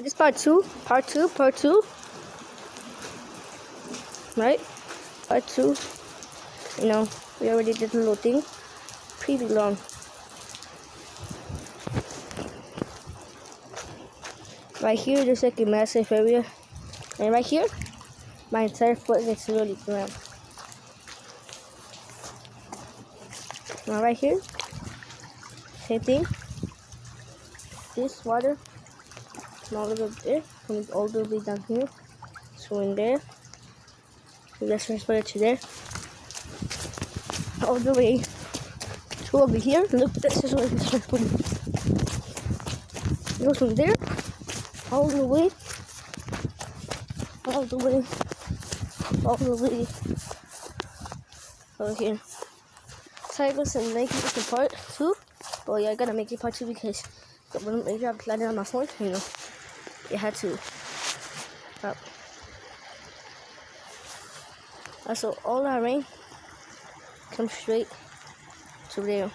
This part two. Right? Part two. You know, we already did the little thing. Pretty long. Right here, there's like a massive area. And right here, my entire foot gets really cramped. Now right here, same thing. This water, all the way up there, comes all the way down here. So in there, let's transfer it to there. All the way to over here. Look, this is where it's transporting. It goes from there, all the way over here. Sorry, listen, making this a part two. But yeah, I gotta make it part two because when I dropped landed on my phone, you know, it had to stop. So all that rain comes straight to there.